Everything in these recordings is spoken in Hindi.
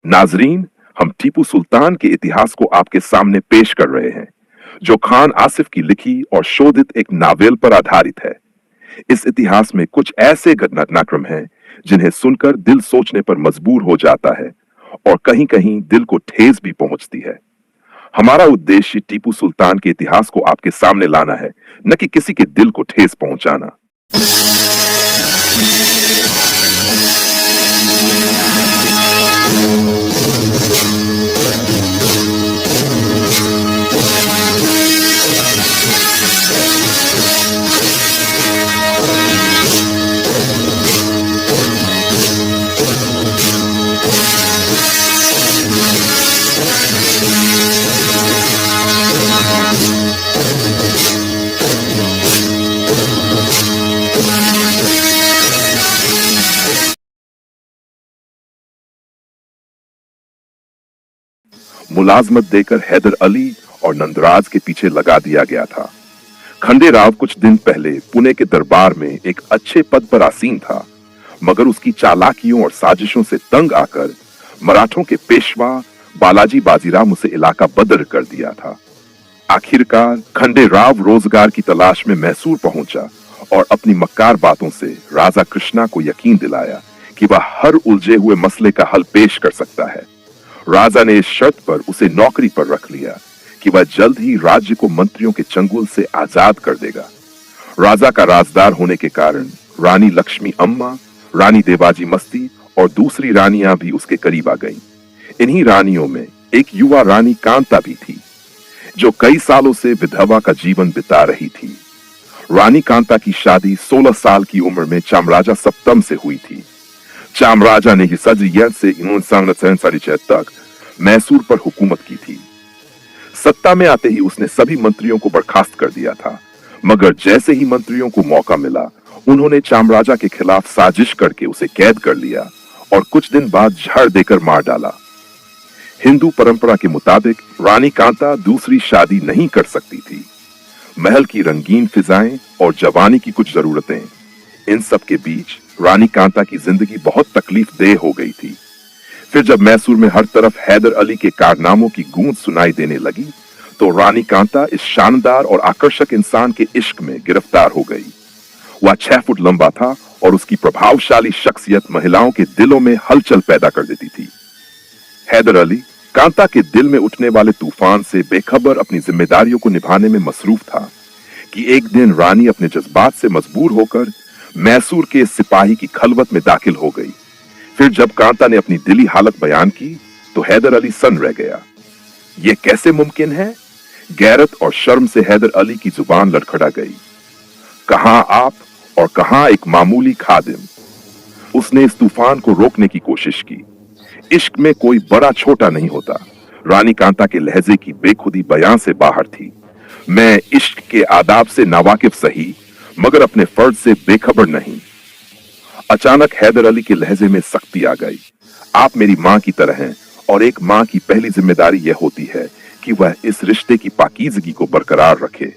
नाजरीन, हम टीपू सुल्तान के इतिहास को आपके सामने पेश कर रहे हैं, जो खान आसिफ की लिखी और शोधित एक नावेल पर आधारित है। इस इतिहास में कुछ ऐसे घटनाक्रम हैं जिन्हें सुनकर दिल सोचने पर मजबूर हो जाता है और कहीं कहीं दिल को ठेस भी पहुंचती है। हमारा उद्देश्य टीपू सुल्तान के इतिहास को आपके सामने लाना है, न कि किसी के दिल को ठेस पहुंचाना। मुलाजमत देकर हैदर अली और नंदराज के पीछे लगा दिया गया था। खंडेराव कुछ दिन पहले पुणे के दरबार में एक अच्छे पद पर आसीन था, मगर उसकी चालाकियों और साजिशों से तंग आकर मराठों के पेशवा बालाजी बाजीराव उसे इलाका बदर कर दिया था। आखिरकार खंडेराव रोजगार की तलाश में मैसूर पहुंचा और अपनी मक्कार बातों से राजा कृष्णा को यकीन दिलाया कि वह हर उलझे हुए मसले का हल पेश कर सकता है। राजा ने इस शर्त पर उसे नौकरी पर रख लिया कि वह जल्द ही राज्य को मंत्रियों के चंगुल से आजाद कर देगा। राजा का राजदार होने के कारण रानी लक्ष्मी अम्मा, रानी देवाजी मस्ती और दूसरी रानियां भी उसके करीब आ गईं। इन्हीं रानियों में एक युवा रानी कांता भी थी, जो कई सालों से विधवा का जीवन बिता रही थी। रानी कांता की शादी 16 साल की उम्र में चामराजा सप्तम से हुई थी। चामराजा ने से 1946 तक मैसूर पर हुकूमत की थी। सत्ता में आते ही उसने सभी मंत्रियों को बर्खास्त कर दिया था, मगर जैसे ही मंत्रियों को मौका मिला, उन्होंने चामराजा के खिलाफ साजिश करके उसे कैद कर लिया और कुछ दिन बाद झाड़ देकर मार डाला। हिंदू परंपरा के मुताबिक रानी कांता दूसरी शादी नहीं कर सकती थी। महल की रंगीन फिजाएं और जवानी की कुछ जरूरतें, इन सब के बीच रानी कांता की जिंदगी बहुत तकलीफ देह हो गई थी। फिर जब मैसूर में हर तरफ हैदर अली के कारनामों की गूंज सुनाई देने लगी, तो रानी कांता इस शानदार और आकर्षक इंसान के इश्क में गिरफ्तार हो गई। वह 6 फुट लंबा था और उसकी प्रभावशाली शख्सियत महिलाओं के दिलों में हलचल पैदा कर देती थी। हैदर अली कांता के दिल में उठने वाले तूफान से बेखबर अपनी जिम्मेदारियों को निभाने में मसरूफ था कि एक दिन रानी अपने जज्बात से मजबूर होकर मैसूर के सिपाही की खलवत में दाखिल हो गई। फिर जब कांता ने अपनी दिली हालत बयान की, तो हैदर अली सन रह गया। यह कैसे मुमकिन है? गैरत और शर्म से हैदर अली की जुबान लड़खड़ा गई। कहां आप और कहां एक मामूली खादिम? उसने इस तूफान को रोकने की कोशिश की। इश्क में कोई बड़ा छोटा नहीं होता। रानी कांता के लहजे की बेखुदी बयां से बाहर थी। मैं इश्क के आदाब से नावाकिफ सही, मगर अपने फर्ज से बेखबर नहीं। अचानक हैदर अली के लहजे में सख्ती आ गई। आप मेरी मां की तरह हैं और एक मां की पहली जिम्मेदारी यह होती है कि वह इस रिश्ते की पाकीज़गी को बरकरार रखे।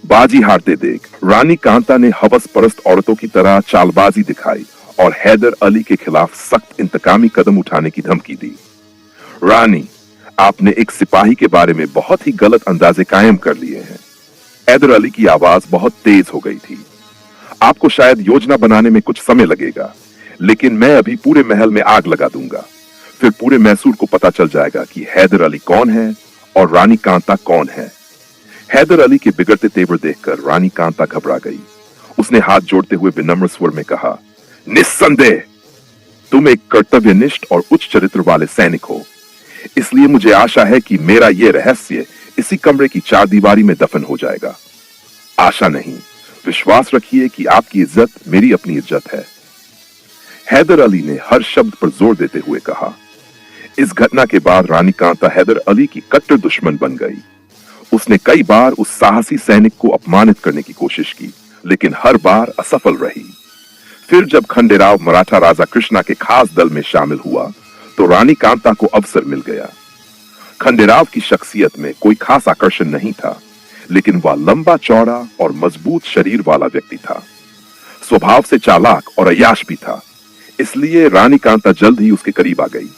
बाजी हारते देख रानी कांता ने हवस परस्त औरतों की तरह चालबाजी दिखाई और हैदर अली के खिलाफ सख्त इंतकामी कदम उठाने की धमकी दी। रानी, आपने एक सिपाही के बारे में बहुत ही गलत अंदाजे कायम कर लिए हैं। हैदर अली की आवाज बहुत तेज हो गई थी। आपको शायद योजना बनाने में कुछ समय लगेगा, लेकिन मैं अभी पूरे महल में आग लगा दूंगा। फिर पूरे मैसूर को पता चल जाएगा कि हैदर अली कौन है और रानी कांता कौन है। हैदर अली के बिगड़ते तेवर देखकर रानी कांता घबरा गई। उसने हाथ जोड़ते हुए विनम्र स्वर में कहा, निस्संदेह तुम एक कर्तव्यनिष्ठ और उच्च चरित्र वाले सैनिक हो, इसलिए मुझे आशा है कि मेरा यह रहस्य इसी कमरे की चारदीवारी में दफन हो जाएगा। आशा नहीं, विश्वास रखिए कि आपकी इज्जत मेरी अपनी इज्जत है। हैदर अली ने हर शब्द पर जोर देते हुए कहा। इस घटना के बाद रानी कांता हैदर अली की कट्टर दुश्मन बन गई। उसने कई बार उस साहसी सैनिक को अपमानित करने की कोशिश की, लेकिन हर बार असफल रही। फिर जब खंडेराव मराठा राजा कृष्णा के खास दल में शामिल हुआ, तो रानी कांता को अवसर मिल गया। खंडेराव की शख्सियत में कोई खास आकर्षण नहीं था, लेकिन वह लंबा चौड़ा और मजबूत शरीर वाला व्यक्ति था। स्वभाव से चालाक और अय्याश भी था, इसलिए रानी कांता जल्द ही उसके करीब आ गई।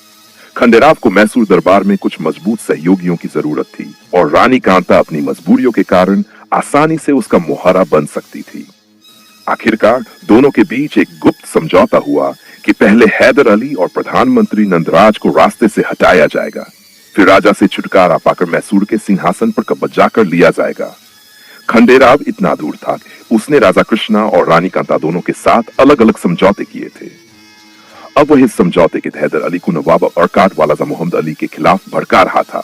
खंडेराव को मैसूर दरबार में कुछ मजबूत सहयोगियों की जरूरत थी और रानी कांता अपनी मजबूरियों के कारण आसानी से उसका मुहारा बन सकती थी। आखिरकार दोनों के बीच एक गुप्त समझौता हुआ कि पहले हैदर अली और प्रधानमंत्री नंदराज को रास्ते से हटाया जाएगा, फिर राजा से छुटकारा पाकर मैसूर के सिंहासन पर कब्जा कर लिया जाएगा। खंडेराव इतना दूर था कि उसने राजा कृष्णा और रानी कांता दोनों के साथ अलग अलग समझौते किए थे। अब वह इस समझौते के हैदर अली को नवाब अरकाट वालाजा मोहम्मद अली के खिलाफ भड़का रहा था।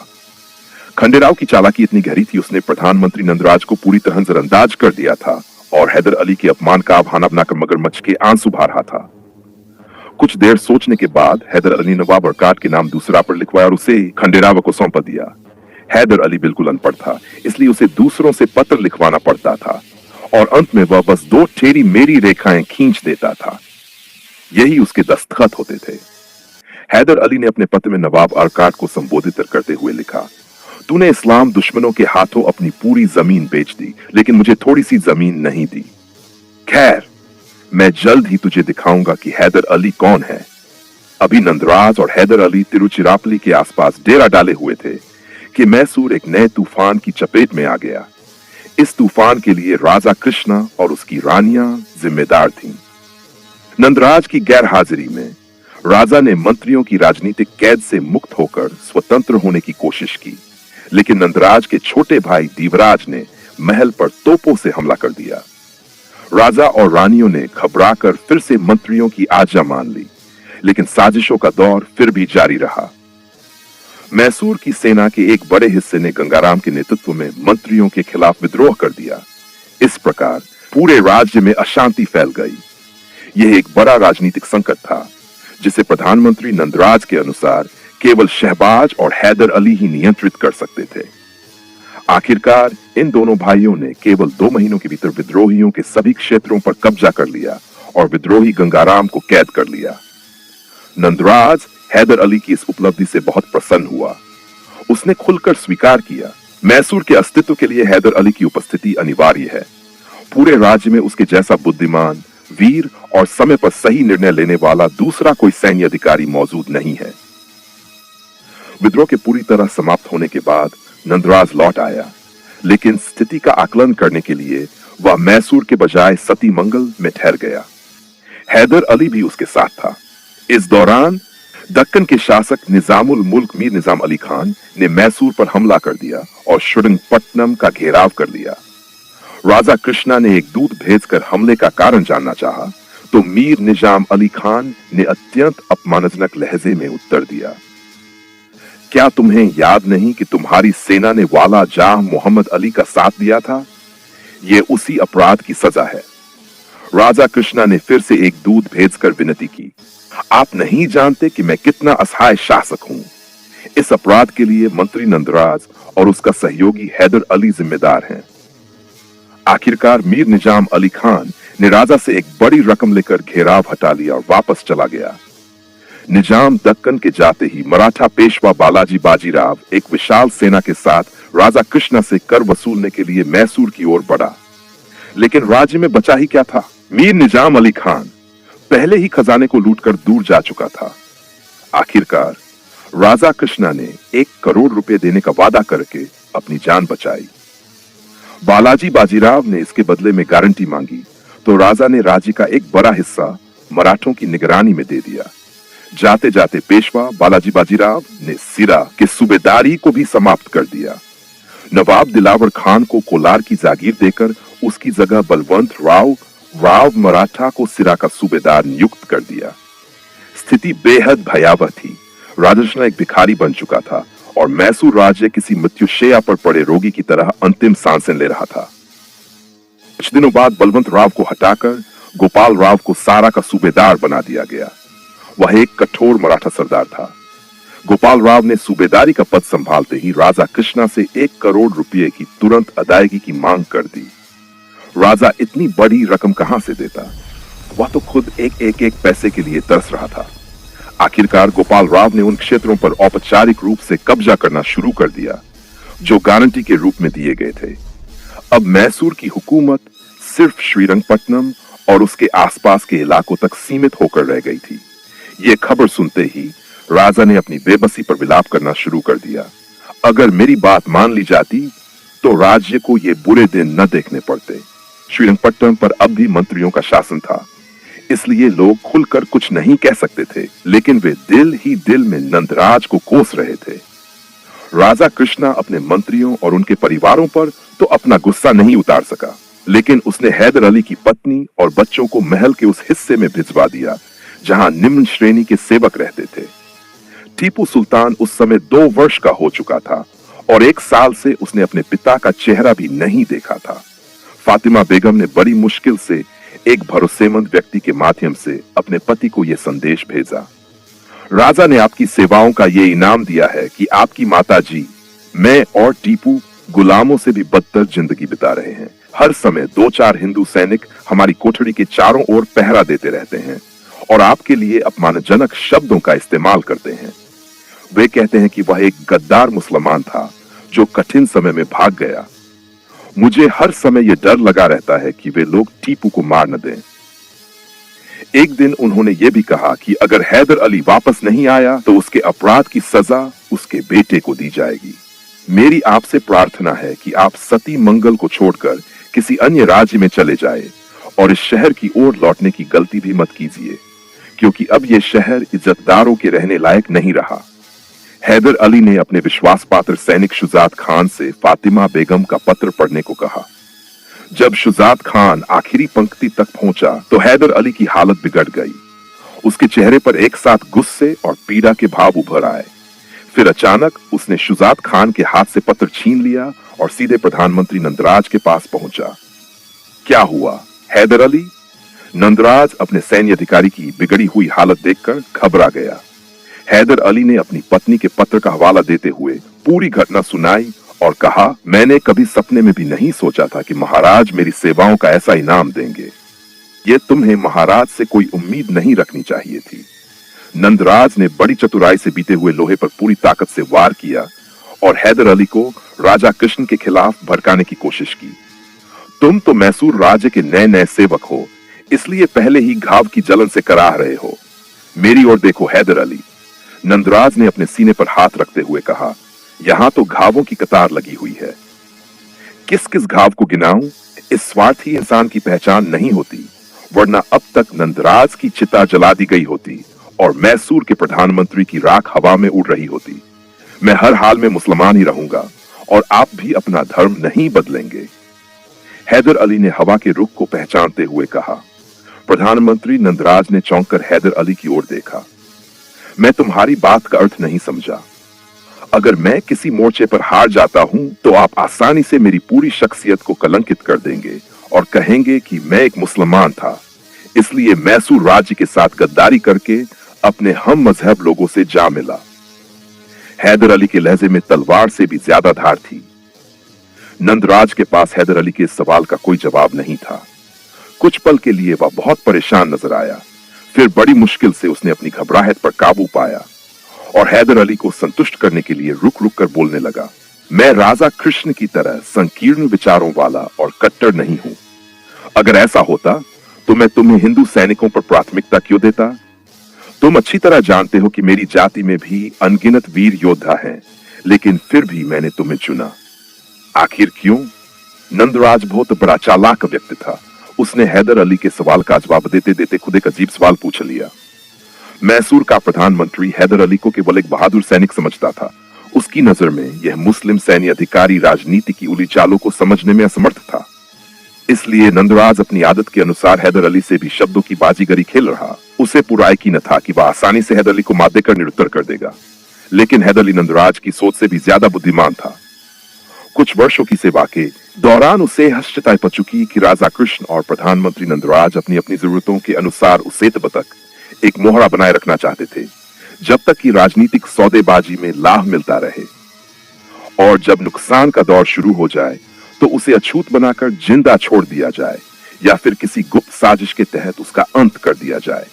खंडेराव की चालाकी इतनी गहरी थी, उसने प्रधानमंत्री नंदराज को पूरी तरह नजरअंदाज कर दिया था और हैदर अली के अपमान का बहाना बनाकर मगरमच्छ के आंसू बहा रहा था। कुछ देर सोचने के बाद हैदर अली नवाब अरकाट के नाम दूसरा पर लिखवाया और उसे खंडेराव को सौंप दिया। हैदर अली बिल्कुल अनपढ़ था, इसलिए उसे दूसरों से पत्र लिखवाना पड़ता था और अंत में वह बस 2 टेढ़ी मेढ़ी रेखाएं खींच देता था। यही उसके दस्तखत होते थे। हैदर अली ने अपने पत्र में नवाब अरकाट को संबोधित करते हुए लिखा, तूने इस्लाम दुश्मनों के हाथों अपनी पूरी जमीन बेच दी, लेकिन मुझे थोड़ी सी जमीन नहीं दी। खैर, मैं जल्द ही तुझे दिखाऊंगा कि हैदर अली कौन है। अभी नंदराज और हैदर अली तिरुचिरापल्ली के आसपास डेरा डाले हुए थे कि मैसूर एक नए तूफान की चपेट में आ गया। इस तूफान के लिए राजा कृष्णा और उसकी रानियां जिम्मेदार थीं। नंदराज की गैर हाजिरी में राजा ने मंत्रियों की राजनीतिक कैद से मुक्त होकर स्वतंत्र होने की कोशिश की, लेकिन नंदराज के छोटे भाई दीवराज ने महल पर तोपों से हमला कर दिया। राजा और रानियों ने घबराकर फिर से मंत्रियों की आज्ञा मान ली, लेकिन साजिशों का दौर फिर भी जारी रहा। मैसूर की सेना के एक बड़े हिस्से ने गंगाराम के नेतृत्व में मंत्रियों के खिलाफ विद्रोह कर दिया। इस प्रकार पूरे राज्य में अशांति फैल गई। यह एक बड़ा राजनीतिक संकट था, जिसे प्रधानमंत्री नंदराज के अनुसार केवल शहबाज और हैदर अली ही नियंत्रित कर सकते थे। आखिरकार इन दोनों भाइयों ने केवल 2 महीनों के भीतर विद्रोहियों के सभी क्षेत्रों पर कब्जा कर लिया और विद्रोही गंगाराम को कैद कर लिया। नंदराज हैदर अली की इस उपलब्धि से बहुत प्रसन्न हुआ। उसने खुलकर स्वीकार किया, मैसूर के अस्तित्व के लिए हैदर अली की उपस्थिति अनिवार्य है। पूरे राज्य में उसके जैसा बुद्धिमान, वीर और समय पर सही निर्णय लेने वाला दूसरा कोई सैन्य अधिकारी मौजूद नहीं है। विद्रोह के पूरी तरह समाप्त होने के बाद नंदराज लौट आया, लेकिन स्थिति का आकलन करने के लिए वह मैसूर के बजाय सतीमंगल में ठहर गया। हैदर अली भी उसके साथ था। इस दौरान दक्कन के शासक निजामुल मुल्क मीर निजाम अली खान ने मैसूर पर हमला कर दिया और श्रीरंगपट्टनम का घेराव कर लिया। राजा कृष्णा ने एक दूत भेजकर हमले का कारण जानना चाहा, तो मीर निजाम अली खान ने अत्यंत अपमानजनक लहजे में उत्तर दिया, क्या तुम्हें याद नहीं कि तुम्हारी सेना ने वाला जाह मोहम्मद अली का साथ दिया था? यह उसी अपराध की सजा है। राजा कृष्णा ने फिर से एक दूत भेजकर विनती की, आप नहीं जानते कि मैं कितना असहाय शासक हूं। इस अपराध के लिए मंत्री नंदराज और उसका सहयोगी हैदर अली जिम्मेदार हैं। आखिरकार मीर निजाम अली खान ने राजा से एक बड़ी रकम लेकर घेराव हटा लिया और वापस चला गया। निजाम दक्कन के जाते ही मराठा पेशवा बालाजी बाजीराव एक विशाल सेना के साथ राजा कृष्णा से कर वसूलने के लिए मैसूर की ओर बढ़ा, लेकिन राज्य में बचा ही क्या था? मीर निजाम अली खान पहले ही खजाने को लूटकर दूर जा चुका था। आखिरकार राजा कृष्णा ने 1 करोड़ रुपए देने का वादा करके अपनी जान बचाई। बालाजी बाजीराव ने इसके बदले में गारंटी मांगी, तो राजा ने राज्य का एक बड़ा हिस्सा मराठों की निगरानी में दे दिया। जाते जाते पेशवा बालाजी बाजीराव ने सिरा के सूबेदारी को भी समाप्त कर दिया। नवाब दिलावर खान को कोलार की जागीर देकर उसकी जगह बलवंत राव मराठा को सिरा का सूबेदार नियुक्त कर दिया। स्थिति बेहद भयावह थी। राजकृष्ण एक भिखारी बन चुका था और मैसूर राज्य किसी मृत्युशैया पर पड़े रोगी की तरह अंतिम सांसें ले रहा था। कुछ दिनों बाद बलवंत राव को हटाकर गोपाल राव को सारा का सूबेदार बना दिया गया। वह एक कठोर मराठा सरदार था। गोपाल राव ने सूबेदारी का पद संभालते ही राजा कृष्णा से 1 करोड़ रुपए की तुरंत अदायगी की मांग कर दी। राजा इतनी बड़ी रकम कहां से देता? वह तो खुद एक पैसे के लिए तरस रहा था। आखिरकार गोपाल राव ने उन क्षेत्रों पर औपचारिक रूप से कब्जा करना शुरू कर दिया जो गारंटी के रूप में दिए गए थे। अब मैसूर की हुकूमत सिर्फ श्रीरंगपट्टनम और उसके आसपास के इलाकों तक सीमित होकर रह गई थी। यह खबर सुनते ही राजा ने अपनी बेबसी पर विलाप करना शुरू कर दिया। अगर मेरी बात मान ली जाती तो राज्य को ये बुरे दिन न देखने पड़ते। श्रीरंगपट्टनम पर अब भी मंत्रियों का शासन था, इसलिए लोग खुलकर कुछ नहीं कह सकते थे, लेकिन वे दिल ही दिल में नंदराज को कोस रहे थे। राजा कृष्णा अपने मंत्रियों और उनके परिवारों पर तो अपना गुस्सा नहीं उतार सका, लेकिन उसने हैदर अली की पत्नी और बच्चों को महल के उस हिस्से में भिजवा दिया जहां निम्न श्रेणी के सेवक रहते थे। टीपू सुल्तान उस समय 2 वर्ष का हो चुका था और 1 साल से उसने अपने पिता का चेहरा भी नहीं देखा था। फातिमा बेगम ने बड़ी मुश्किल से एक भरोसेमंद व्यक्ति के माध्यम से अपने पति को यह संदेश भेजा। राजा ने आपकी सेवाओं का ये इनाम दिया है कि आपकी माताजी, मैं और टीपू गुलामों से भी बदतर जिंदगी बिता रहे हैं। हर समय 2-4 हिंदू सैनिक हमारी कोठरी के चारों ओर पहरा देते रहते हैं और आपके लिए अपमानजनक शब्दों का इस्तेमाल करते हैं। वे कहते हैं कि वह एक गद्दार मुसलमान था जो कठिन समय में भाग गया। मुझे हर समय यह डर लगा रहता है कि वे लोग टीपू को मार न दें। एक दिन उन्होंने यह भी कहा कि अगर हैदर अली वापस नहीं आया तो उसके अपराध की सजा उसके बेटे को दी जाएगी। मेरी आपसे प्रार्थना है कि आप सती मंगल को छोड़कर किसी अन्य राज्य में चले जाए और इस शहर की ओर लौटने की गलती भी मत कीजिए, क्योंकि अब यह शहर इज्जतदारों के रहने लायक नहीं रहा। हैदर अली ने अपने विश्वास पात्र सैनिक शुजात खान से फातिमा बेगम का पत्र पढ़ने को कहा। जब शुजात खान आखिरी पंक्ति तक पहुंचा तो हैदर अली की हालत बिगड़ गई। उसके चेहरे पर एक साथ गुस्से और पीड़ा के भाव उभर आए। फिर अचानक उसने शुजात खान के हाथ से पत्र छीन लिया और सीधे प्रधानमंत्री नंदराज के पास पहुंचा। क्या हुआ हैदर अली? नंदराज अपने सैन्य अधिकारी की बिगड़ी हुई हालत देखकर घबरा गया। हैदर अली ने अपनी पत्नी के पत्र का हवाला देते हुए पूरी घटना सुनाई और कहा, मैंने कभी सपने में भी नहीं सोचा था कि महाराज मेरी सेवाओं का ऐसा इनाम देंगे। ये तुम्हें महाराज से कोई उम्मीद नहीं रखनी चाहिए थी। नंदराज ने बड़ी चतुराई से बीते हुए लोहे पर पूरी ताकत से वार किया और हैदर अली को राजा कृष्ण के खिलाफ भड़काने की कोशिश की। तुम तो मैसूर राज्य के नए नए सेवक हो, इसलिए पहले ही घाव की जलन से कराह रहे हो। मेरी ओर देखो हैदर अली। नंदराज ने अपने सीने पर हाथ रखते हुए कहा, यहां तो घावों की कतार लगी हुई है। किस किस घाव को गिनाऊं? इस स्वार्थी इंसान की पहचान नहीं होती, वरना अब तक नंदराज की चिता जला दी गई होती और मैसूर के प्रधानमंत्री की राख हवा में उड़ रही होती। मैं हर हाल में मुसलमान ही रहूंगा और आप भी अपना धर्म नहीं बदलेंगे। हैदर अली ने हवा के रुख को पहचानते हुए कहा। प्रधानमंत्री नंदराज ने चौंक कर हैदर अली की ओर देखा। मैं तुम्हारी बात का अर्थ नहीं समझा। अगर मैं किसी मोर्चे पर हार जाता हूं तो आप आसानी से मेरी पूरी शख्सियत को कलंकित कर देंगे और कहेंगे कि मैं एक मुसलमान था, इसलिए मैसूर राज्य के साथ गद्दारी करके अपने हम मजहब लोगों से जा मिला। हैदर अली के लहजे में तलवार से भी ज्यादा धार थी। नंदराज के पास हैदर अली के इस सवाल का कोई जवाब नहीं था। कुछ पल के लिए वह बहुत परेशान नजर आया। फिर बड़ी मुश्किल से उसने अपनी घबराहट पर काबू पाया और हैदर अली को संतुष्ट करने के लिए रुक रुक कर बोलने लगा। मैं राजा कृष्ण की तरह संकीर्ण विचारों वाला और कट्टर नहीं हूं। अगर ऐसा होता तो मैं तुम्हें हिंदू सैनिकों पर प्राथमिकता क्यों देता? तुम अच्छी तरह जानते हो कि मेरी जाति में भी अनगिनत वीर योद्धा हैं, लेकिन फिर भी मैंने तुम्हें चुना। आखिर क्यों? नंदराज बहुत बड़ा चालाक व्यक्ति था। उसने हैदर अली के सवाल का जवाब देते देते खुद एक अजीब सवाल पूछ लिया। मैसूर का प्रधानमंत्री हैदर अली को केवल एक बहादुर सैनिक समझता था। उसकी नजर में यह मुस्लिम सैन्य अधिकारी राजनीति की उली चालों को समझने में असमर्थ था। इसलिए नंदराज अपनी आदत के अनुसार हैदर अली से भी शब्दों की बाजीगरी खेल रहा। उसे पूरा यकीन था कि वह आसानी से हैदर अली को मात देकर निरुत्तर कर देगा, लेकिन हैदर अली नंदराज की सोच से भी ज्यादा बुद्धिमान था। कुछ वर्षों की सेवा के दौरान उसे हर्षताएं पड़ चुकी कि राजा कृष्ण और प्रधानमंत्री नंदराज अपनी अपनी जरूरतों के अनुसार उस सेतु तक एक मोहरा बनाए रखना चाहते थे, जब तक कि राजनीतिक सौदेबाजी में लाभ मिलता रहे, और जब नुकसान का दौर शुरू हो जाए तो उसे अछूत बनाकर जिंदा छोड़ दिया जाए या फिर किसी गुप्त साजिश के तहत उसका अंत कर दिया जाए।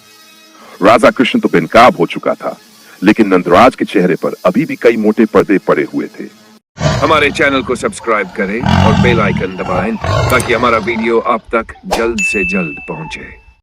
राजा कृष्ण तो बेनकाब हो चुका था, लेकिन नंदराज के चेहरे पर अभी भी कई मोटे पर्दे पड़े हुए थे। हमारे चैनल को सब्सक्राइब करें और बेल आइकन दबाएं ताकि हमारा वीडियो आप तक जल्द से जल्द पहुंचे।